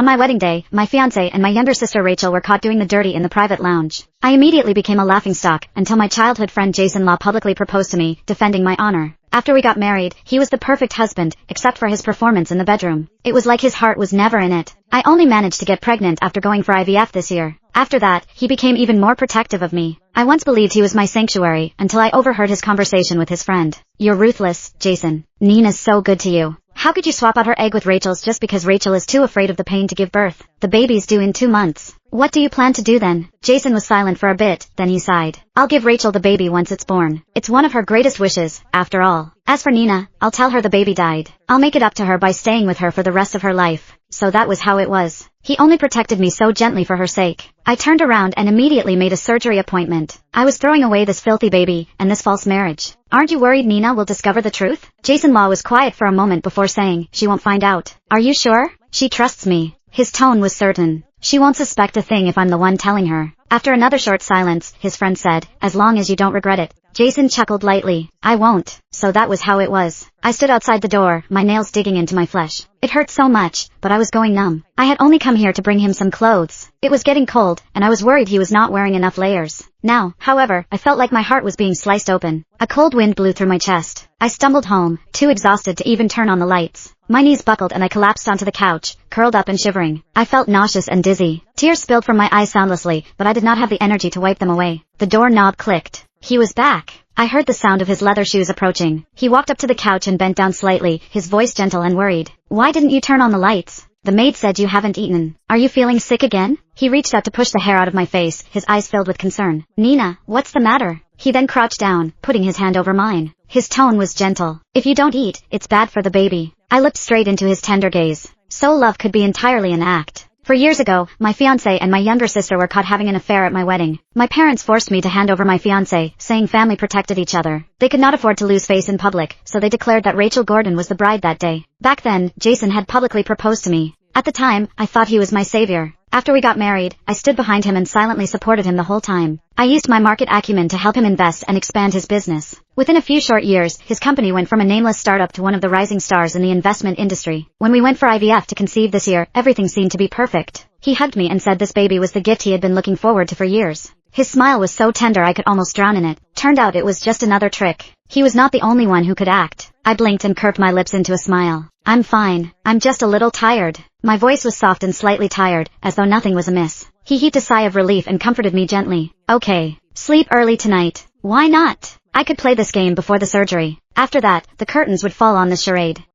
On my wedding day, my fiancé and my younger sister Rachel were caught doing the dirty in the private lounge. I immediately became a laughingstock until my childhood friend Jason Law publicly proposed to me, defending my honor. After we got married, he was the perfect husband, except for his performance in the bedroom. It was like his heart was never in it. I only managed to get pregnant after going for IVF this year. After that, he became even more protective of me. I once believed he was my sanctuary, until I overheard his conversation with his friend. "You're ruthless, Jason. Nina's so good to you. How could you swap out her egg with Rachel's just because Rachel is too afraid of the pain to give birth? The baby's due in 2 months. What do you plan to do then?" Jason was silent for a bit, then he sighed. "I'll give Rachel the baby once it's born. It's one of her greatest wishes, after all. As for Nina, I'll tell her the baby died. I'll make it up to her by staying with her for the rest of her life." So that was how it was. He only protected me so gently for her sake. I turned around and immediately made a surgery appointment. I was throwing away this filthy baby, and this false marriage. "Aren't you worried Nina will discover the truth?" Jason Law was quiet for a moment before saying, "She won't find out." "Are you sure? She trusts me." His tone was certain. "She won't suspect a thing if I'm the one telling her." After another short silence, his friend said, "As long as you don't regret it." Jason chuckled lightly. "I won't." So that was how it was. I stood outside the door, my nails digging into my flesh. It hurt so much, but I was going numb. I had only come here to bring him some clothes. It was getting cold, and I was worried he was not wearing enough layers. Now, however, I felt like my heart was being sliced open. A cold wind blew through my chest. I stumbled home, too exhausted to even turn on the lights. My knees buckled and I collapsed onto the couch, curled up and shivering. I felt nauseous and dizzy. Tears spilled from my eyes soundlessly, but I did not have the energy to wipe them away. The doorknob clicked. He was back. I heard the sound of his leather shoes approaching. He walked up to the couch and bent down slightly, his voice gentle and worried. "Why didn't you turn on the lights? The maid said you haven't eaten. Are you feeling sick again?" He reached out to push the hair out of my face, his eyes filled with concern. "Nina, what's the matter?" He then crouched down, putting his hand over mine. His tone was gentle. "If you don't eat, it's bad for the baby." I looked straight into his tender gaze. So love could be entirely an act. For years ago, my fiancé and my younger sister were caught having an affair at my wedding. My parents forced me to hand over my fiancé, saying family protected each other. They could not afford to lose face in public, so they declared that Rachel Gordon was the bride that day. Back then, Jason had publicly proposed to me. At the time, I thought he was my savior. After we got married, I stood behind him and silently supported him the whole time. I used my market acumen to help him invest and expand his business. Within a few short years, his company went from a nameless startup to one of the rising stars in the investment industry. When we went for IVF to conceive this year, everything seemed to be perfect. He hugged me and said this baby was the gift he had been looking forward to for years. His smile was so tender I could almost drown in it. Turned out it was just another trick. He was not the only one who could act. I blinked and curved my lips into a smile. "I'm fine. I'm just a little tired." My voice was soft and slightly tired, as though nothing was amiss. He heaved a sigh of relief and comforted me gently. "Okay. Sleep early tonight." "Why not? I could play this game before the surgery. After that, the curtains would fall on the charade.